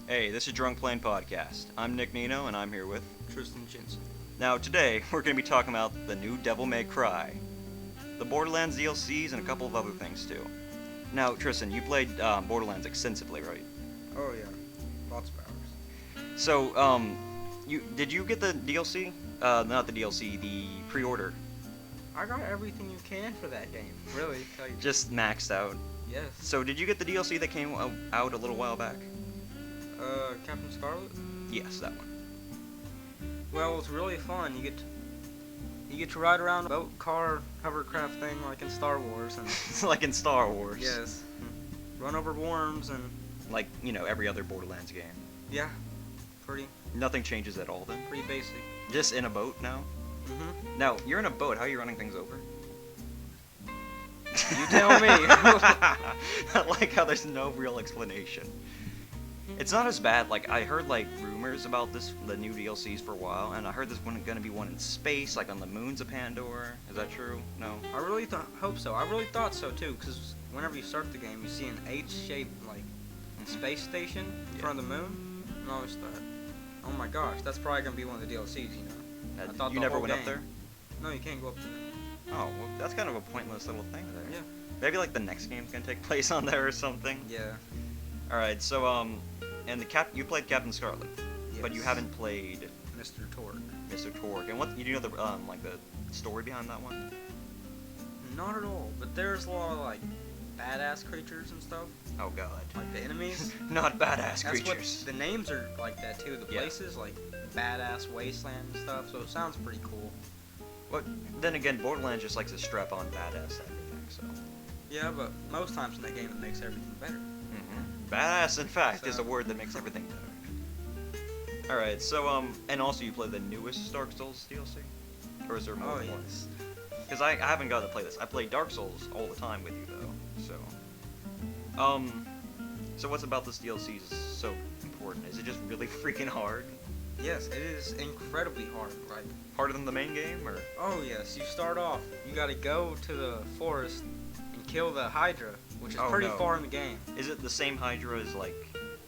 Hey, this is Drunk Plane Podcast. I'm Nick Nino, and I'm here with Tristan Jensen. Now, today, we're going to be talking about the new Devil May Cry, the Borderlands DLCs, and a couple of other things, too. Now, Tristan, you played Borderlands extensively, right? Oh yeah, lots of hours. So, did you get the DLC? Not the DLC, the pre-order. I got everything you can for that game, really. Tell you Just maxed out. Yes. So, did you get the DLC that came out a little while back? Captain Scarlet? Yes, that one. Well, it's really fun. You get to ride around a boat, car, hovercraft thing like in Star Wars, and Like in Star Wars. yes, run over worms and Like, every other Borderlands game. yeah, pretty Nothing changes at all, then? basic. Just in a boat now? Mhm. Now, you're in a boat. How are you running things over? You tell me. I like how there's no real explanation. It's not as bad. Like, I heard, rumors about the new DLCs for a while, and I heard there's gonna be one in space, like on the moons of Pandora. Is that true? No? I really hope so. I really thought so too, because whenever you start the game, you see an H-shaped space station in front of the moon, and I always thought, oh my gosh, that's probably gonna be one of the DLCs, you know? I thought you the never whole went up game- there? No, you can't go up there. Oh, well, that's kind of a pointless little thing there. Yeah. Maybe, the next game's gonna take place on there or something? Yeah. Alright, so, and you played Captain Scarlet, but you Yes. haven't played Mr. Torque. Mr. Torque. And what, you know the, the story behind that one? Not at all, but there's a lot of badass creatures and stuff, Oh, God. like the enemies. Not badass That's creatures. what the names are like that too. The Yeah. places like badass wasteland and stuff. So it sounds pretty cool. But then again, Borderlands just likes to strap on badass everything, so. Yeah, but most times in that game it makes everything better. Badass, in fact, is So- a word that makes everything better. Alright, so, and also you played the newest Dark Souls DLC? Or is there more Oh than one? yes. Because I haven't gotten to play this. I play Dark Souls all the time with you, though, so. So what's about this DLC is so important? Is it just really freaking hard? Yes, it is incredibly hard. Like, Harder than the main game, or? oh yes, you start off. You got to go to the forest and kill the Hydra, which is Oh, pretty no. far in the game. Is it the same Hydra as,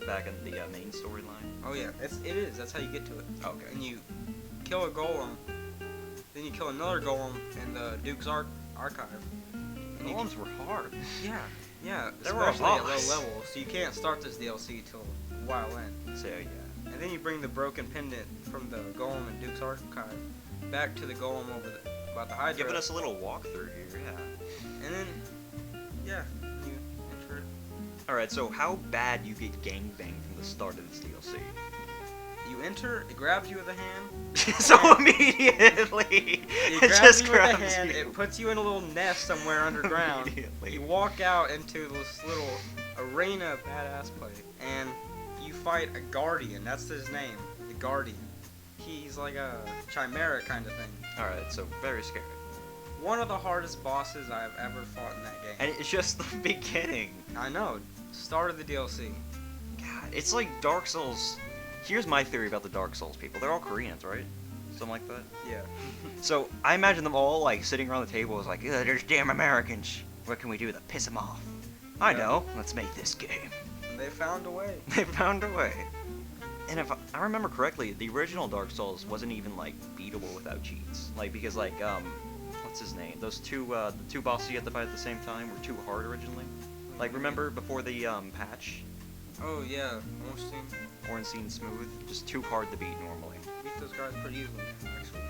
back in the main storyline? Oh yeah, it is. That's how you get to it. Okay. And you kill a golem, then you kill another golem in the Duke's archive. And you Golems were hard. Yeah, They were a especially at boss. low level, so you can't start this DLC till a while in. So, yeah. And then you bring the broken pendant from the golem in Duke's archive back to the golem about the Hydra. Giving us a little walkthrough here, yeah. And then, yeah, you enter it. Alright, so how bad you get gangbanged from the start of this DLC? You enter, it grabs you with a hand. So immediately, It it grabs just you with a grabs hand, you. it puts you in a little nest somewhere underground. Immediately. You walk out into this little arena badass play, and you fight a guardian. That's his name, the Guardian. He's like a chimera kind of thing. Alright, so very scary. One of the hardest bosses I've ever fought in that game. And it's just the beginning. I know, start of the DLC. God, it's like Dark Souls. Here's my theory about the Dark Souls people. They're all Koreans, right? Something like that. Yeah. So I imagine them all sitting around the table, ugh, there's damn Americans. What can we do to piss them off? I Yeah. know. Let's make this game. They found a way. They found a way. And if I remember correctly, the original Dark Souls wasn't even beatable without cheats. Because what's his name? Those the two bosses you had to fight at the same time were too hard originally. Remember before the patch? Oh yeah, Ornstein. Ornstein Smooth, just too hard to beat normally. Beat those guys pretty easily, actually.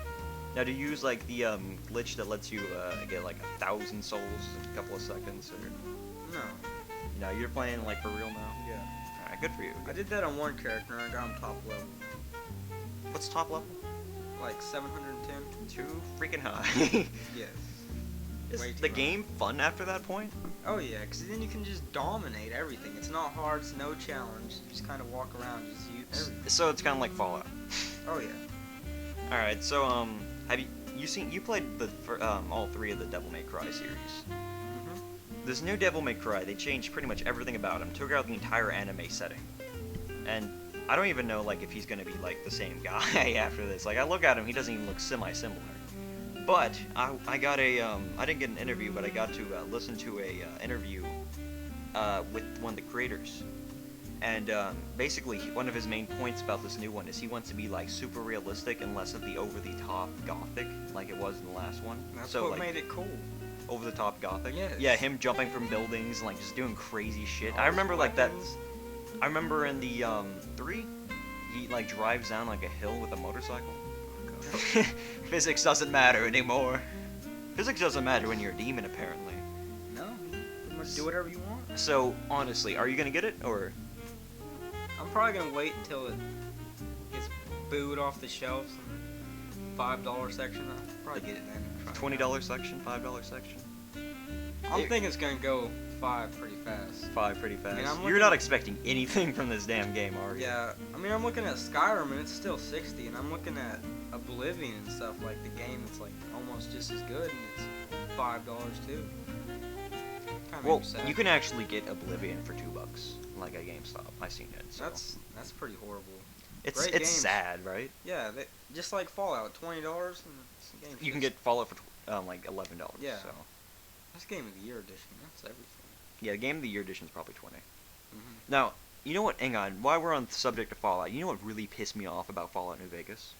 Now, do you use the glitch that lets you get 1,000 souls in a couple of seconds, or No. no? You're playing for real now. Yeah. All right, good for you. I did that on one character and I got him top level. What's top level? Like 710. Too freaking high. Yes. Is Way too the high. game fun after that point? Oh yeah, because then you can just dominate everything. It's not hard, it's no challenge. You just kind of walk around, just use everything. So it's kind of like Fallout. Oh yeah. All right, so have you played all three of the Devil May Cry series? Mhm. This new Devil May Cry, they changed pretty much everything about him, took out the entire anime setting, and I don't even know if he's gonna be the same guy after this. I look at him, he doesn't even look semi-similar. But I got I didn't get an interview, but I got to listen to a interview with one of the creators, And basically, one of his main points about this new one is he wants to be like super realistic and less of the over-the-top gothic like it was in the last one. That's so what like made it cool. over-the-top gothic. Yes. Yeah, him jumping from buildings and like just doing crazy shit. All I remember like that. weapons. I remember in the 3, he like drives down like a hill with a motorcycle. Oh, God. Physics doesn't matter anymore. Physics doesn't matter when you're a demon, apparently. No, you must do whatever you want. So honestly, are you gonna get it or? I'm probably gonna wait until it gets booed off the shelves in the $5 section. I'll probably get it then. Try it out. $20 section, $5 section. I'm thinking it's gonna go 5 pretty fast. 5 pretty fast. I'm You're looking- not expecting anything from this damn game, are you? Yeah, I mean, I'm looking at Skyrim and it's still 60, and I'm looking at Oblivion and stuff, like the game that's like almost just as good, and it's $5 too. Kinda Well, makes me sad. you can actually get Oblivion for $2, like at GameStop. I seen it. So. That's pretty horrible. it's great it's games. sad, right? Yeah, just like Fallout, $20, and it's a game. You can get Fallout for like $11. Yeah. So. That's Game of the Year edition. That's everything. Yeah, Game of the Year edition is probably 20. Mhm. Now, you know what? Hang on. While we're on the subject of Fallout, you know what really pissed me off about Fallout New Vegas?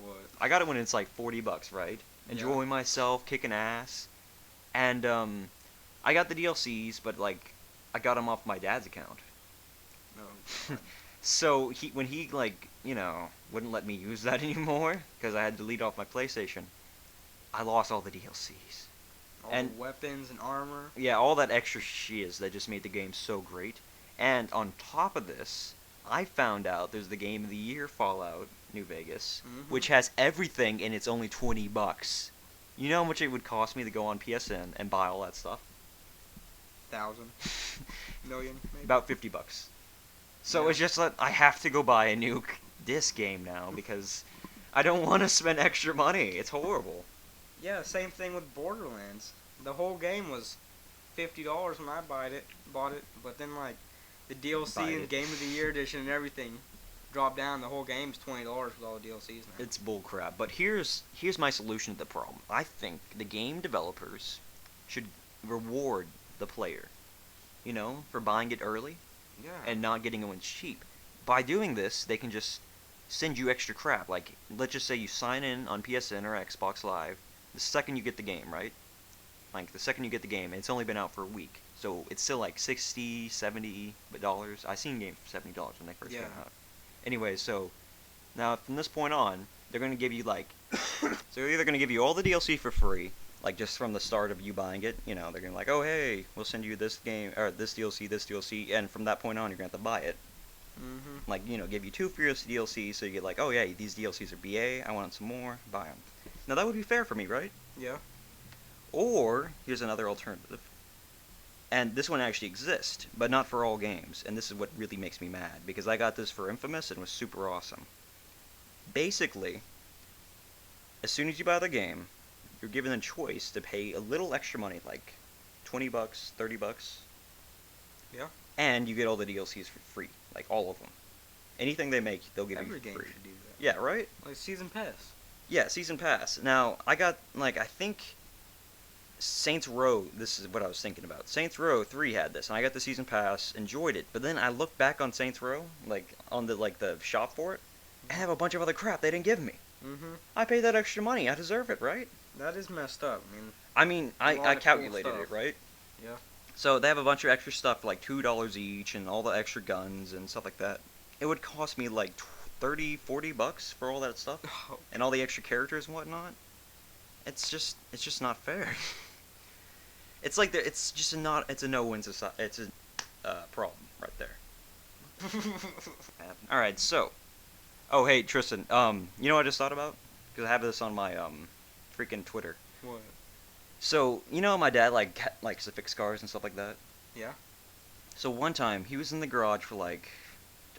What? I got it when it's like $40, right? Enjoying myself, kicking ass, and I got the DLCs, but like I got them off my dad's account. No. So when he like wouldn't let me use that anymore because I had to delete off my PlayStation, I lost all the DLCs. All And- the weapons and armor. Yeah, all that extra shiz that just made the game so great. And on top of this, I found out there's the Game of the Year Fallout New Vegas, Mhm. which has everything and it's only $20. You know how much it would cost me to go on PSN and buy all that stuff? 1,000. Million, maybe. About $50. So Yeah. it's just that I have to go buy a new disc game now because I don't want to spend extra money. It's horrible. Yeah, same thing with Borderlands. The whole game was $50 when I bought it, but then like the DLC Bought and it. Game of the Year edition and everything dropped down. The whole game's $20 with all the DLCs now. It's bullcrap. But here's my solution to the problem. I think the game developers should reward the player, for buying it early Yeah. and not getting it when it's cheap. By doing this, they can just send you extra crap. Like, let's just say you sign in on PSN or Xbox Live the second you get the game, right? Like, the second you get the game, and it's only been out for a week. So it's still like $60, $70 dollars. I seen games for $70 when they first came Yeah. out. Anyway, so now from this point on, they're going to give you like, so they're either going to give you all the DLC for free, like just from the start of you buying it. They're going to be like, oh hey, we'll send you this game or this DLC, and from that point on, you're going to have to buy it. Mm-hmm. Like, give you 2 free DLCs, so you get like, oh yeah, these DLCs are BA, I want some more, buy them. Now that would be fair for me, right? Yeah. Or, here's another alternative. And this one actually exists, but not for all games. And this is what really makes me mad, because I got this for Infamous and it was super awesome. Basically, as soon as you buy the game, you're given a choice to pay a little extra money, like $20, $30. Yeah. And you get all the DLCs for free, like all of them. Anything they make, they'll give Every you game free. should do that. Yeah, right? Like Season Pass. Yeah, Season Pass. Now, I got, I think Saints Row, this is what I was thinking about. Saints Row 3 had this, and I got the Season Pass, enjoyed it, but then I looked back on Saints Row, like, on the shop for it, and have a bunch of other crap they didn't give me. Mm-hmm. I paid that extra money, I deserve it, right? That is messed up. I mean, I A lot of calculated cool it, stuff. right? Yeah. So they have a bunch of extra stuff for like $2 each, and all the extra guns and stuff like that. It would cost me like $30-$40 for all that stuff, Oh, and all the extra characters and whatnot. It's just not fair. It's like it's a no-win society. It's a problem right there. All right, so, oh hey Tristan, you know what I just thought about? Because I have this on my freaking Twitter. what? So my dad likes to fix cars and stuff like that. Yeah. So one time he was in the garage for like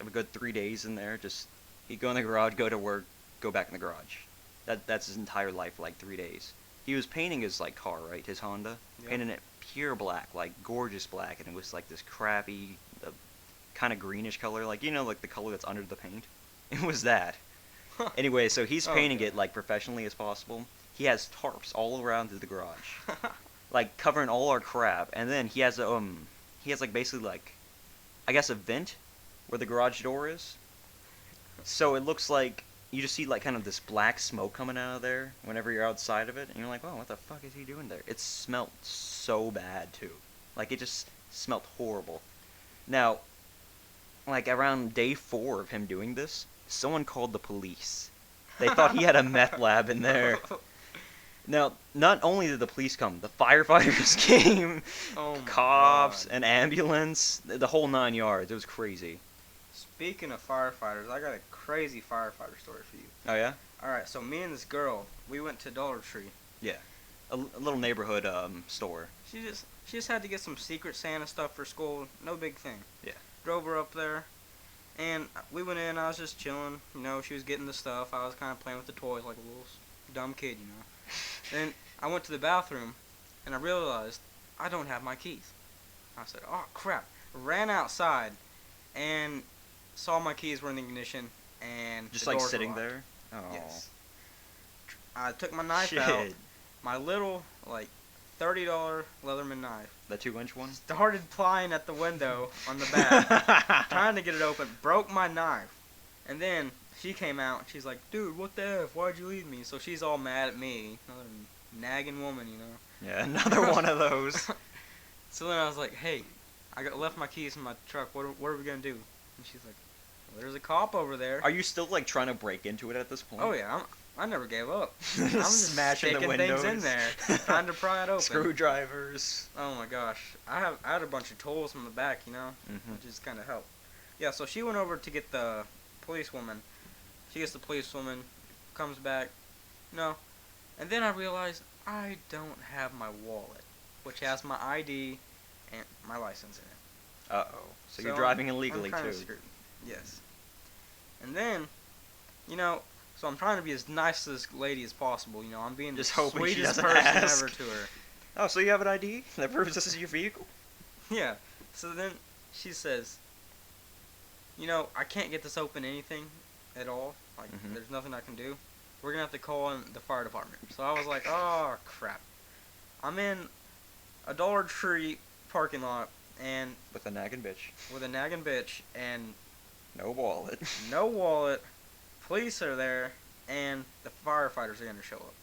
a good 3 days in there. Just he'd go in the garage, go to work, go back in the garage. That's his entire life for like 3 days. He was painting his car, right, his Honda, Yeah. painting it pure black, like gorgeous black, and it was like this crappy, kind of greenish color, like like the color that's under the paint. It was that. Anyway, so he's painting Okay. it like professionally as possible. He has tarps all around the garage, like covering all our crap, and then he has like basically like I guess, a vent where the garage door is. So it looks like you just see like kind of this black smoke coming out of there whenever you're outside of it, and you're like, "Oh, what the fuck is he doing there?" It smelled so bad too, like it just smelled horrible. Now, like around day 4 of him doing this, someone called the police. They thought he had a meth lab in there. Now, not only did the police come, the firefighters came, Oh my cops, God. an ambulance, the whole 9 yards. It was crazy. Speaking of firefighters, I got a crazy firefighter story for you. Oh yeah? Alright, so me and this girl, we went to Dollar Tree. A little neighborhood store. She just had to get some Secret Santa stuff for school. No big thing. Yeah. Drove her up there, and we went in. I was just chilling. You know, she was getting the stuff. I was kind of playing with the toys like a little dumb kid, you know. Then I went to the bathroom, and I realized I don't have my keys. I said, "Oh crap!" Ran outside, and saw my keys were in the ignition, and Just the like doors were sitting locked. there? Oh. Yes. I took my knife Shit. out, my little like $30 Leatherman knife. The 2-inch one? Started plying at the window on the back, trying to get it open. Broke my knife, and then she came out. And she's like, "Dude, what the f? Why'd you leave me?" So she's all mad at me. Another nagging woman, you know. Yeah, another one of those. So then I was like, "Hey, left my keys in my truck. What are we gonna do?" And she's like, "Well, there's a cop over there." Are you still like trying to break into it at this point? Oh yeah, I never gave up. I'm just Smashing the sticking windows. things in there, trying to pry it open. Screwdrivers. Oh my gosh, I had a bunch of tools from the back, you know, which just kind of helped. Yeah, so she went over to get the policewoman. She gets the policewoman, comes back, no, and then I realized I don't have my wallet, which has my ID and my license in it. Uh oh. So you're driving illegally I'm kinda too. screwed. Yes. And then, you know, so I'm trying to be as nice to this lady as possible. You know, I'm being Just the hoping she sweetest doesn't person ask. ever to her. Oh, so you have an ID that proves this is your vehicle? Yeah. So then she says, "You know, I can't get this open anything at all. Like, there's nothing I can do. We're gonna have to call in the fire department." So I was like, "Oh crap! I'm in a Dollar Tree parking lot and With a nagging bitch. with a nagging bitch and No wallet. no wallet. Police are there, and the firefighters are gonna show up.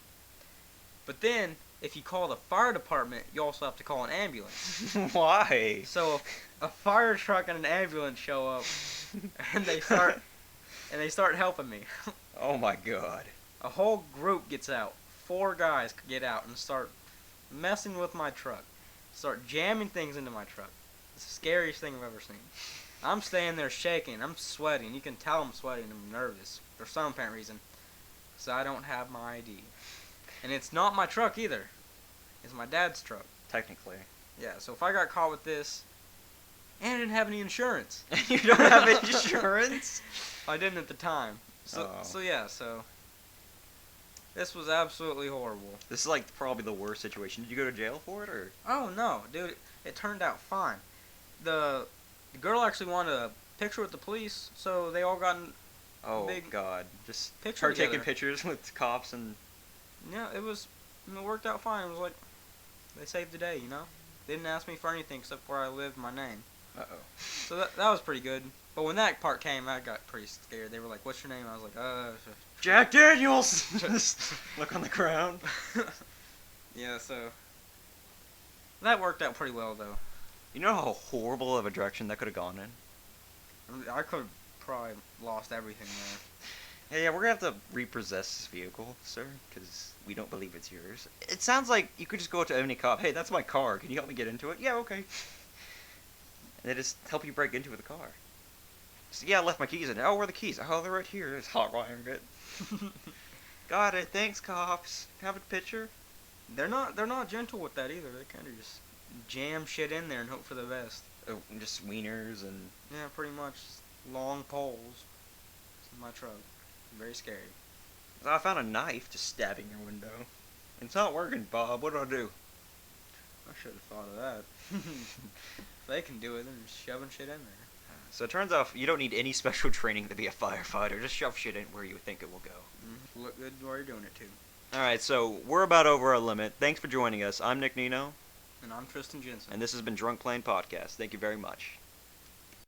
But then, if you call the fire department, you also have to call an ambulance. Why? So a fire truck and an ambulance show up, and they start helping me. Oh my god. A whole group gets out. 4 guys get out and start messing with my truck. Start jamming things into my truck. It's the scariest thing I've ever seen. I'm standing there shaking. I'm sweating. You can tell I'm sweating. I'm nervous for some apparent reason. So I don't have my ID. And it's not my truck either. It's my dad's truck. Technically. Yeah, so if I got caught with this, and I didn't have any insurance. You don't have insurance? I didn't at the time. So so this was absolutely horrible. This is like probably the worst situation. Did you go to jail for it or? Oh no, dude, it turned out fine. The girl actually wanted a picture with the police, so they all got in. Oh Big god. Just picture her taking together. pictures with cops and Yeah, it worked out fine. It was like they saved the day, you know. They didn't ask me for anything except where I lived, my name. uh-oh. So that was pretty good. But when that part came, I got pretty scared. They were like, "What's your name?" I was like, Jack Daniels! Just look on the ground. Yeah, so that worked out pretty well though. You know how horrible of a direction that could have gone in? I could have probably lost everything there. Hey, yeah, we're gonna have to repossess this vehicle, sir, because we don't believe it's yours. It sounds like you could just go to any cop. Hey, that's my car. Can you help me get into it? Yeah, okay. And they just help you break into the car. So yeah, I left my keys in. Oh, where are the keys? Oh, they're right here. It's hot wiring it. Got it. Thanks, cops. Have a picture. They're not gentle with that either. They kind of just jam shit in there and hope for the best. Oh, just wieners and. Yeah, pretty much long poles. It's in my truck. Very scary. I found a knife just stabbing your window. It's not working, Bob. What do I do? I should have thought of that. If they can do it, then just shoving shit in there. So it turns out you don't need any special training to be a firefighter. Just shove shit in where you think it will go. Look good while you're doing it too. Alright, so we're about over our limit. Thanks for joining us. I'm Nick Nino. And I'm Tristan Jensen. And this has been Drunk Plane Podcast. Thank you very much.